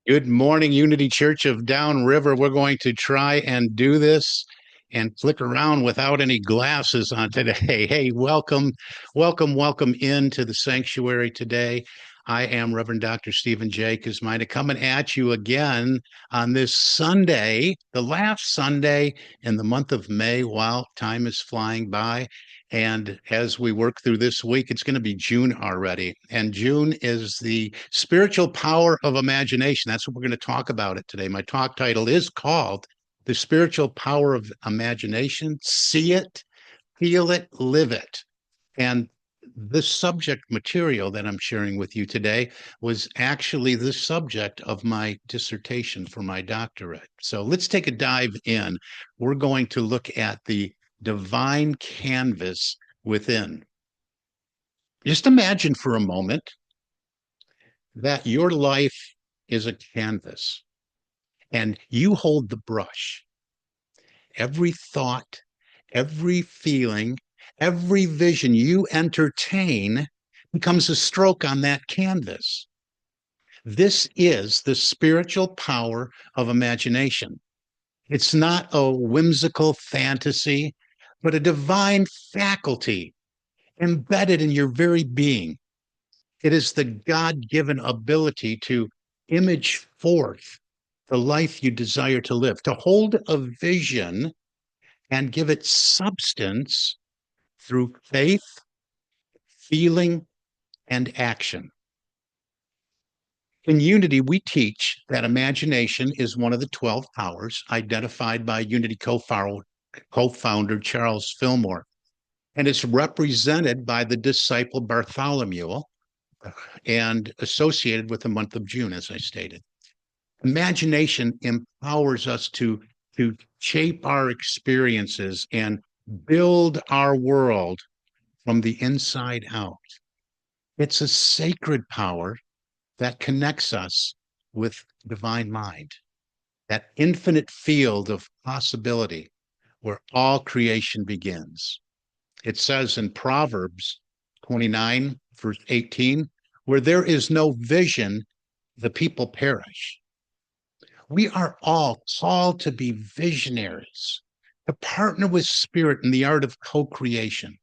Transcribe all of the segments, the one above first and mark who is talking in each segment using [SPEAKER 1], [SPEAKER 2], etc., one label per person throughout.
[SPEAKER 1] Good morning, Unity Church of Downriver. We're going to try and do this and flick around without any glasses on today. Hey, welcome into the sanctuary today. I am Reverend Dr. Stephen J. Kismina coming at you again on this Sunday, the last Sunday in the month of May. Wow, time is flying by. And as we work through this week, it's going to be June already. And June is the spiritual power of imagination. That's what we're going to talk about it today. My talk title is called The Spiritual Power of Imagination. See it, feel it, live it. And this subject material that I'm sharing with you today was actually the subject of my dissertation for my doctorate. So let's take a dive in. We're going to look at the divine canvas within. Just imagine for a moment that your life is a canvas and you hold the brush. Every thought, every feeling, every vision you entertain becomes a stroke on that canvas. This is the spiritual power of imagination. It's not a whimsical fantasy, but a divine faculty embedded in your very being. It is the God given ability to image forth the life you desire to live, to hold a vision and give it substance through faith, feeling, and action. In Unity, we teach that imagination is one of the 12 powers identified by Unity co-founder Charles Fillmore, and it's represented by the disciple Bartholomew and associated with the month of June, as I stated. Imagination empowers us to shape our experiences and build our world from the inside out. It's a sacred power that connects us with divine mind, that infinite field of possibility where all creation begins. It says in Proverbs 29, verse 18, where there is no vision, the people perish. We are all called to be visionaries, to partner with spirit in the art of co-creation.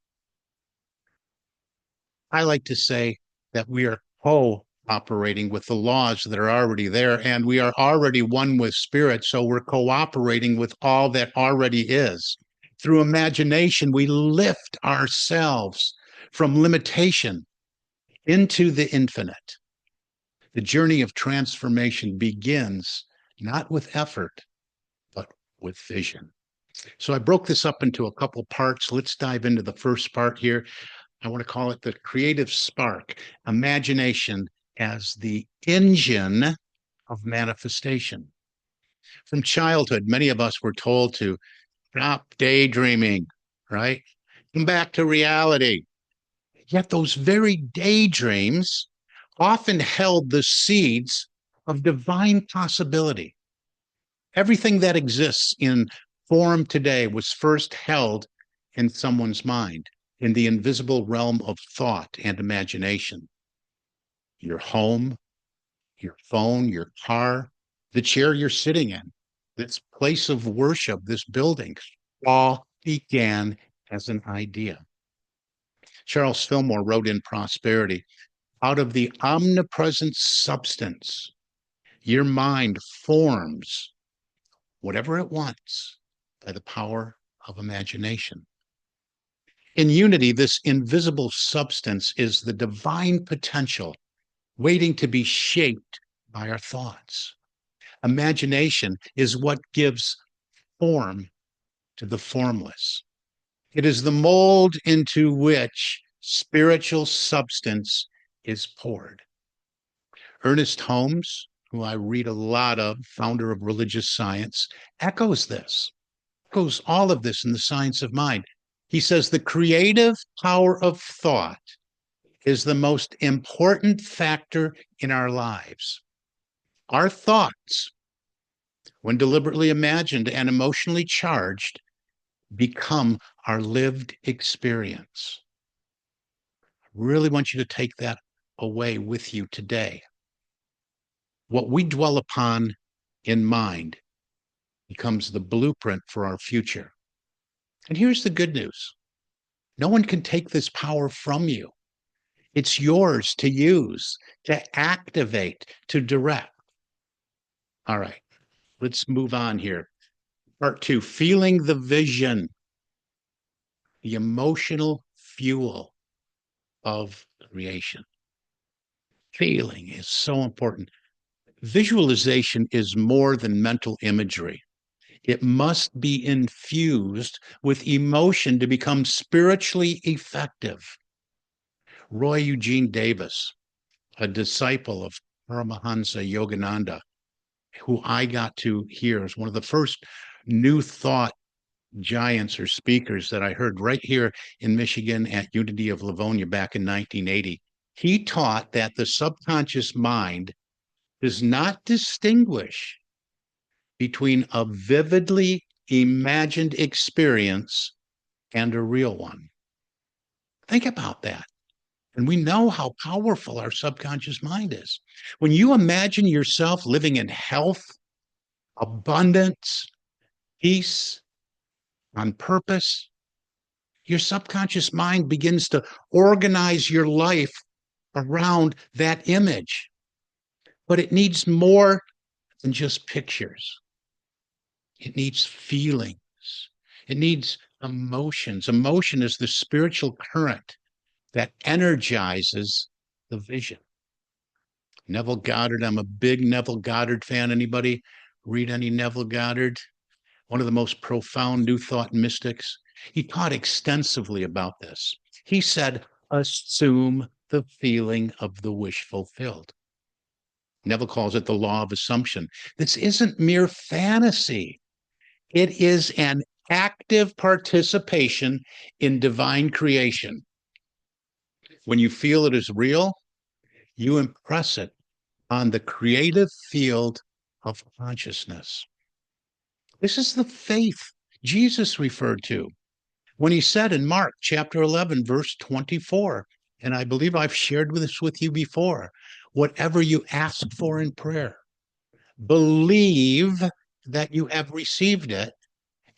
[SPEAKER 1] I like to say that we are co-operating with the laws that are already there, and we are already one with spirit, so we're cooperating with all that already is. Through imagination, we lift ourselves from limitation into the infinite. The journey of transformation begins not with effort, but with vision. So I broke this up into a couple parts. Let's dive into the first part here. I want to call it the creative spark, imagination as the engine of manifestation. From childhood, many of us were told to stop daydreaming, right? Come back to reality. Yet those very daydreams often held the seeds of divine possibility. Everything that exists in form today was first held in someone's mind, in the invisible realm of thought and imagination. Your home, your phone, your car, the chair you're sitting in, this place of worship, this building, all began as an idea. Charles Fillmore wrote in Prosperity, out of the omnipresent substance, your mind forms whatever it wants by the power of imagination. In Unity, this invisible substance is the divine potential waiting to be shaped by our thoughts. Imagination is what gives form to the formless. It is the mold into which spiritual substance is poured. Ernest Holmes, who I read a lot of, founder of religious science, echoes all of this in the science of mind. He says the creative power of thought is the most important factor in our lives. Our thoughts, when deliberately imagined and emotionally charged, become our lived experience. I really want you to take that away with you today. What we dwell upon in mind becomes the blueprint for our future. And here's the good news. No one can take this power from you. It's yours to use, to activate, to direct. All right, let's move on here. Part two, feeling the vision, the emotional fuel of creation. Feeling is so important. Visualization is more than mental imagery. It must be infused with emotion to become spiritually effective. Roy Eugene Davis, a disciple of Paramahansa Yogananda, who I got to hear as one of the first new thought giants or speakers that I heard right here in Michigan at Unity of Livonia back in 1980. He taught that the subconscious mind does not distinguish between a vividly imagined experience and a real one. Think about that. And we know how powerful our subconscious mind is. When you imagine yourself living in health, abundance, peace, on purpose, your subconscious mind begins to organize your life around that image. But it needs more than just pictures. It needs feelings. It needs emotions. Emotion is the spiritual current that energizes the vision. Neville Goddard, I'm a big Neville Goddard fan. Anybody read any Neville Goddard? One of the most profound New Thought mystics. He taught extensively about this. He said, assume the feeling of the wish fulfilled. Neville calls it the law of assumption. This isn't mere fantasy. It is an active participation in divine creation. When you feel it is real, you impress it on the creative field of consciousness. This is the faith Jesus referred to when he said in Mark chapter 11, verse 24, and I believe I've shared this with you before, whatever you ask for in prayer, believe that you have received it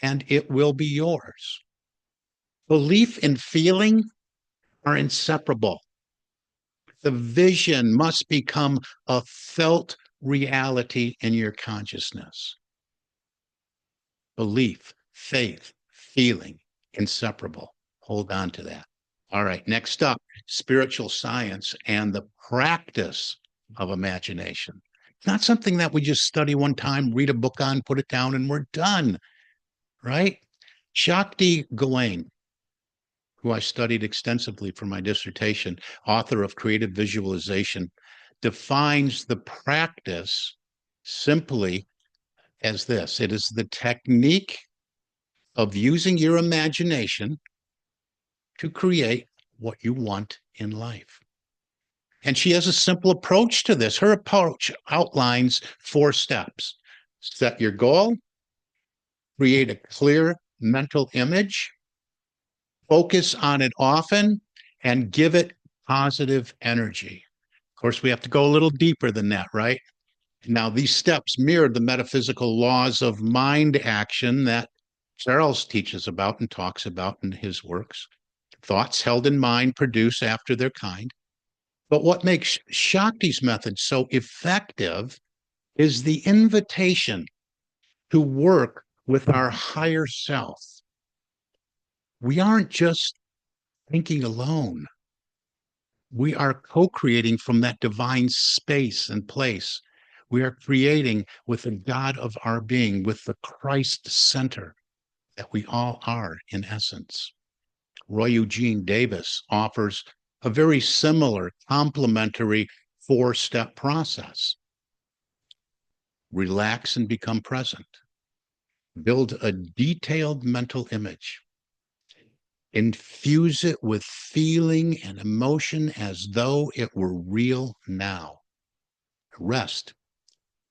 [SPEAKER 1] and it will be yours. Belief and feeling are inseparable. The vision must become a felt reality in your consciousness. Belief, faith, feeling, inseparable. Hold on to that. All right, next up, spiritual science and the practice of imagination. It's not something that we just study one time, read a book on, put it down, and we're done, right? Shakti Gawain, who I studied extensively for my dissertation, author of Creative Visualization, defines the practice simply as this. It is the technique of using your imagination to create what you want in life. And she has a simple approach to this. Her approach outlines 4 steps. Set your goal, create a clear mental image, focus on it often, and give it positive energy. Of course, we have to go a little deeper than that, right? Now, these steps mirror the metaphysical laws of mind action that Charles teaches about and talks about in his works. Thoughts held in mind produce after their kind. But what makes Shakti's method so effective is the invitation to work with our higher self. We aren't just thinking alone. We are co-creating from that divine space and place. We are creating with the God of our being, with the Christ center that we all are in essence. Roy Eugene Davis offers a very similar, complementary 4-step process. Relax and become present. Build a detailed mental image. Infuse it with feeling and emotion as though it were real now. Rest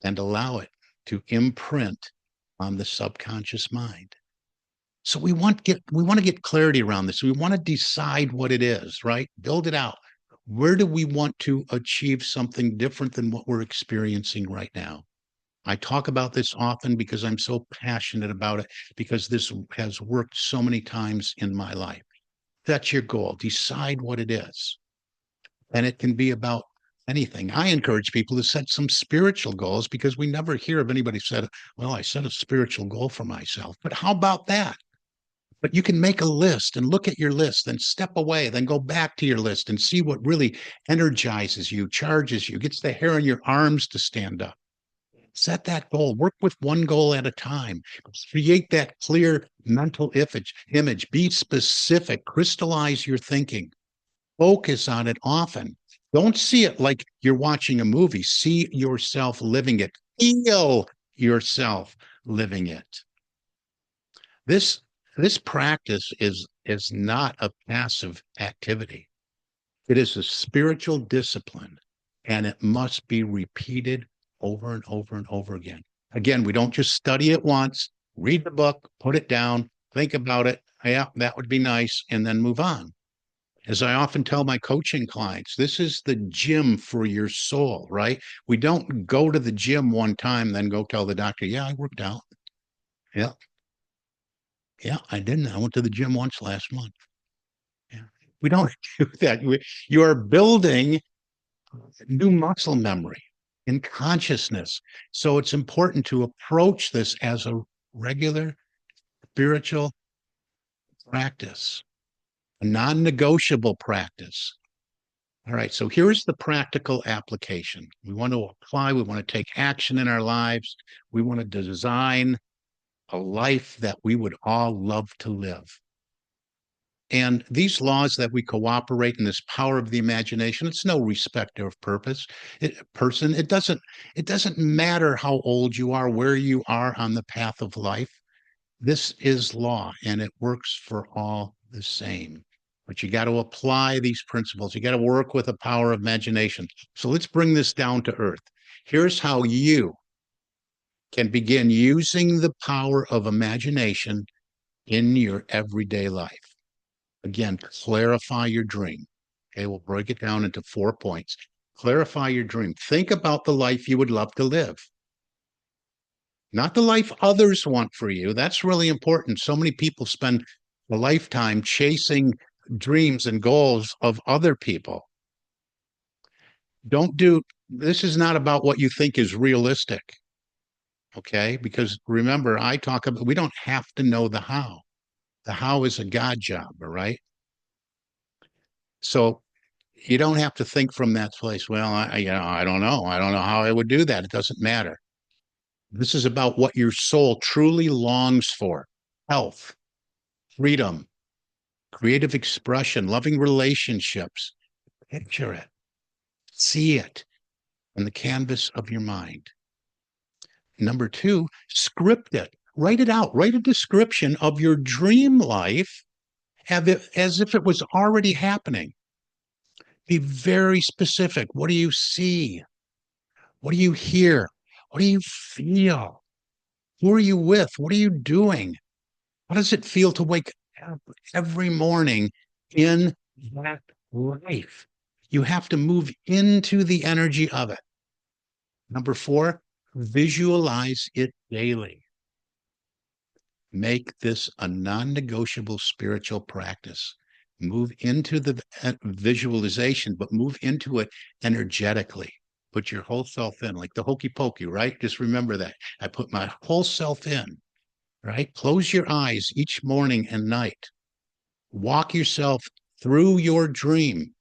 [SPEAKER 1] and allow it to imprint on the subconscious mind. So we want to get clarity around this. We want to decide what it is, right? Build it out. Where do we want to achieve something different than what we're experiencing right now? I talk about this often because I'm so passionate about it, because this has worked so many times in my life. That's your goal. Decide what it is. And it can be about anything. I encourage people to set some spiritual goals because we never hear of anybody said, well, I set a spiritual goal for myself. But how about that? But you can make a list and look at your list, then step away, then go back to your list and see what really energizes you, charges you, gets the hair on your arms to stand up. Set that goal. Work with one goal at a time. Create that clear mental image. Be specific. Crystallize your thinking. Focus on it often. Don't see it like you're watching a movie. See yourself living it. Feel yourself living it. This this practice is not a passive activity. It is a spiritual discipline, and it must be repeated over and over and over again. Again, we don't just study it once, read the book, put it down, think about it. Yeah, that would be nice, and then move on. As I often tell my coaching clients, this is the gym for your soul, right? We don't go to the gym one time, then go tell the doctor, yeah, I worked out. Yeah, yeah, I didn't. I went to the gym once last month. Yeah. We don't do that. You are building new muscle memory and consciousness. So it's important to approach this as a regular spiritual practice, a non-negotiable practice. All right, so here's the practical application. We want to apply, we want to take action in our lives. We want to design a life that we would all love to live. And these laws that we cooperate in this power of the imagination, it's no respecter of person. It doesn't matter how old you are, where you are on the path of life. This is law and it works for all the same. But you got to apply these principles. You got to work with the power of imagination. So let's bring this down to earth. Here's how you can begin using the power of imagination in your everyday life. Again, clarify your dream. Okay, we'll break it down into 4 points. Clarify your dream. Think about the life you would love to live, not the life others want for you. That's really important. So many people spend a lifetime chasing dreams and goals of other people. Don't do this is not about what you think is realistic. Okay, because remember, I talk about we don't have to know the how. The how is a God job, all right? So you don't have to think from that place. Well, I don't know. I don't know how I would do that. It doesn't matter. This is about what your soul truly longs for: health, freedom, creative expression, loving relationships. Picture it, see it on the canvas of your mind. Number two, script it, write it out, write a description of your dream life as if it was already happening. Be very specific. What do you see? What do you hear? What do you feel? Who are you with? What are you doing? How does it feel to wake up every morning in that life? You have to move into the energy of it. Number four, visualize it daily. Make this a non-negotiable spiritual practice. Move into the visualization, but move into it energetically. Put your whole self in, like the hokey pokey, right? Just remember that. I put my whole self in, right? Close your eyes each morning and night. Walk yourself through your dream.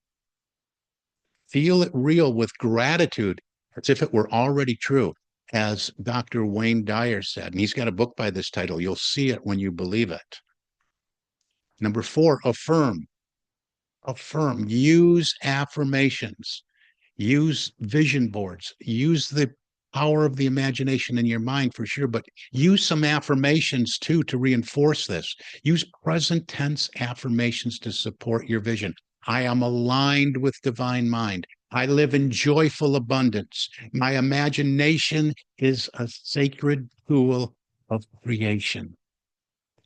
[SPEAKER 1] Feel it real with gratitude as if it were already true, as Dr. Wayne Dyer said. And he's got a book by this title. You'll see it when you believe it. Number four, affirm. Affirm. Use affirmations. Use vision boards. Use the power of the imagination in your mind for sure, but use some affirmations too to reinforce this. Use present tense affirmations to support your vision. I am aligned with divine mind. I live in joyful abundance. My imagination is a sacred tool of creation.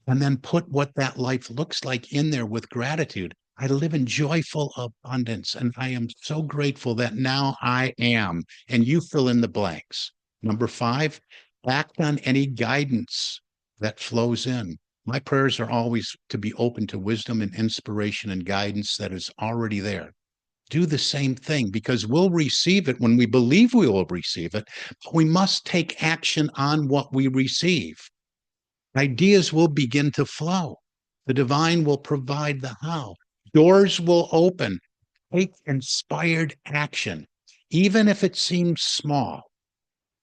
[SPEAKER 1] And then put what that life looks like in there with gratitude. I live in joyful abundance, and I am so grateful that now I am. And you fill in the blanks. Number five, act on any guidance that flows in. My prayers are always to be open to wisdom and inspiration and guidance that is already there. Do the same thing because we'll receive it when we believe we will receive it, but we must take action on what we receive. Ideas will begin to flow. The divine will provide the how. Doors will open. Take inspired action, even if it seems small.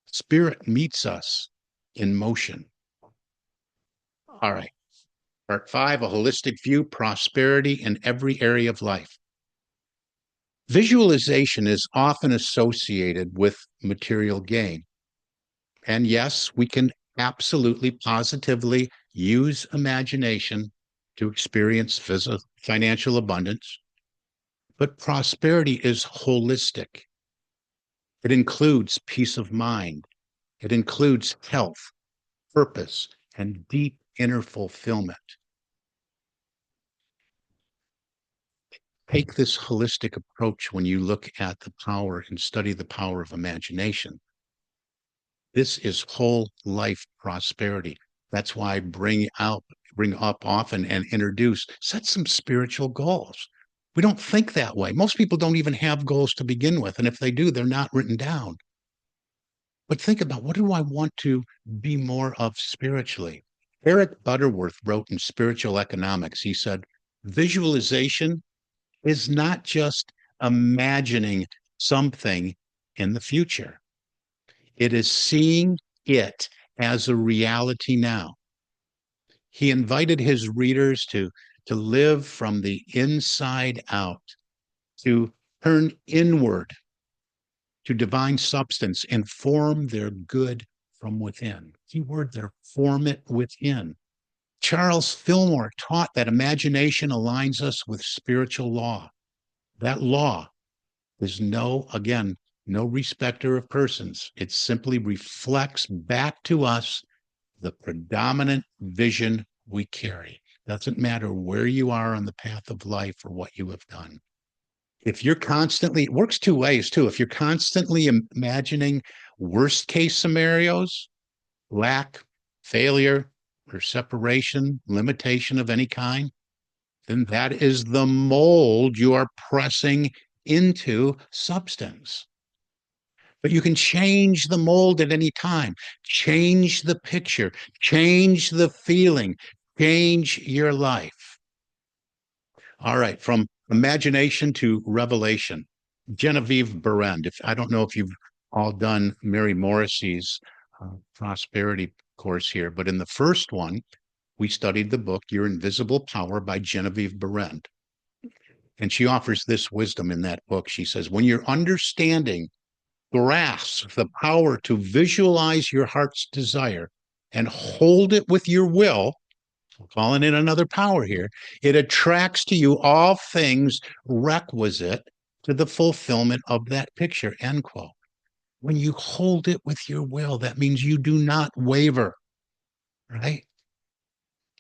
[SPEAKER 1] Spirit meets us in motion. All right. Part five, a holistic view, prosperity in every area of life. Visualization is often associated with material gain. And yes, we can absolutely positively use imagination to experience financial abundance. But prosperity is holistic. It includes peace of mind. It includes health, purpose, and deep inner fulfillment. Take this holistic approach when you look at the power and study the power of imagination. This is whole life prosperity. That's why I bring up often and introduce, set some spiritual goals. We don't think that way. Most people don't even have goals to begin with. And if they do, they're not written down. But think about, what do I want to be more of spiritually? Eric Butterworth wrote in Spiritual Economics, he said, visualization is not just imagining something in the future. It is seeing it as a reality now. He invited his readers to live from the inside out, to turn inward to divine substance and form their good from within. Keyword there, form it within. Charles Fillmore taught that imagination aligns us with spiritual law. That law is again, no respecter of persons. It simply reflects back to us the predominant vision we carry. Doesn't matter where you are on the path of life or what you have done. If you're constantly, it works two ways too. If you're constantly imagining worst case scenarios, lack, failure, or separation, limitation of any kind, then that is the mold you are pressing into substance. But you can change the mold at any time, change the picture, change the feeling, change your life. All right, from imagination to revelation. Genevieve Berend, I don't know if you've all done Mary Morrissey's prosperity course here, but in the first one, we studied the book Your Invisible Power by Genevieve Berend. And she offers this wisdom in that book. She says, when your understanding grasps the power to visualize your heart's desire and hold it with your will, calling in another power here, it attracts to you all things requisite to the fulfillment of that picture, end quote. When you hold it with your will, that means you do not waver, right?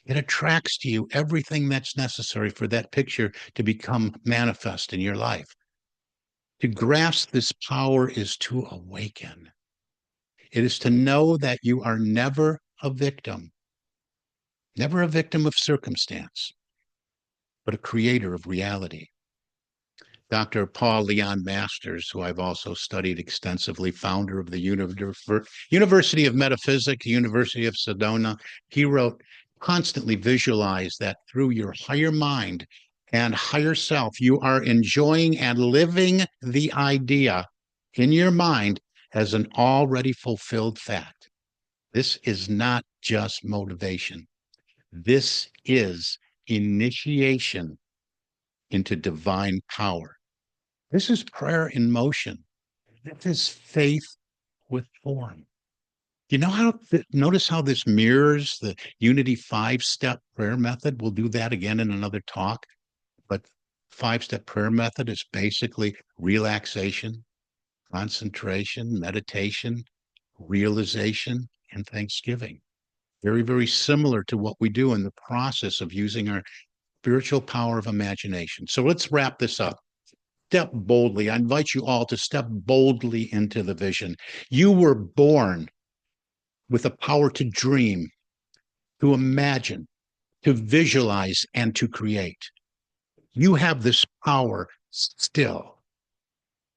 [SPEAKER 1] It attracts to you everything that's necessary for that picture to become manifest in your life. To grasp this power is to awaken. It is to know that you are never a victim of circumstance, but a creator of reality. Dr. Paul Leon Masters, who I've also studied extensively, founder of the University of Metaphysics, University of Sedona, he wrote, constantly visualize that through your higher mind and higher self, you are enjoying and living the idea in your mind as an already fulfilled fact. This is not just motivation. This is initiation into divine power. This is prayer in motion. This is faith with form. You know notice how this mirrors the Unity 5-step prayer method? We'll do that again in another talk. But 5-step prayer method is basically relaxation, concentration, meditation, realization, and thanksgiving. Very, very similar to what we do in the process of using our spiritual power of imagination. So let's wrap this up. Step boldly. I invite you all to step boldly into the vision. You were born with a power to dream, to imagine, to visualize, and to create. You have this power still.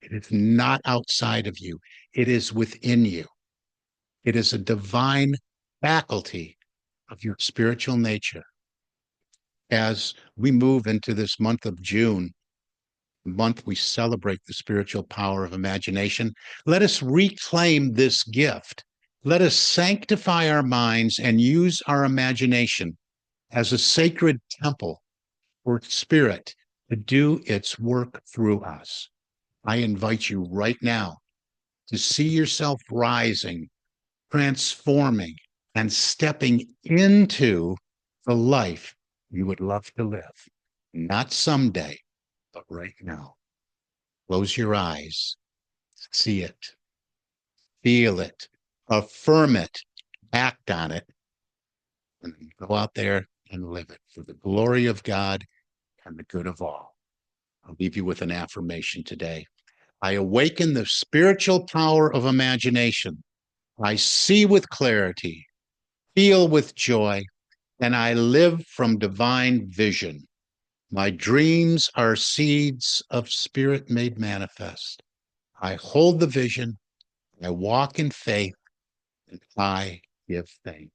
[SPEAKER 1] It is not outside of you, it is within you. It is a divine faculty of your spiritual nature. As we move into this month of June, the month we celebrate the spiritual power of imagination, let us reclaim this gift. Let us sanctify our minds and use our imagination as a sacred temple for spirit to do its work through us. I invite you right now to see yourself rising, transforming, and stepping into the life you would love to live. Not someday, but right now. Close your eyes, see it, feel it, affirm it, act on it, and go out there and live it for the glory of God and the good of all. I'll leave you with an affirmation today. I awaken the spiritual power of imagination. I see with clarity, feel with joy, and I live from divine vision. My dreams are seeds of spirit made manifest. I hold the vision, I walk in faith, and I give thanks.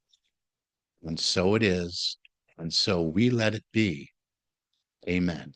[SPEAKER 1] And so it is, and so we let it be. Amen.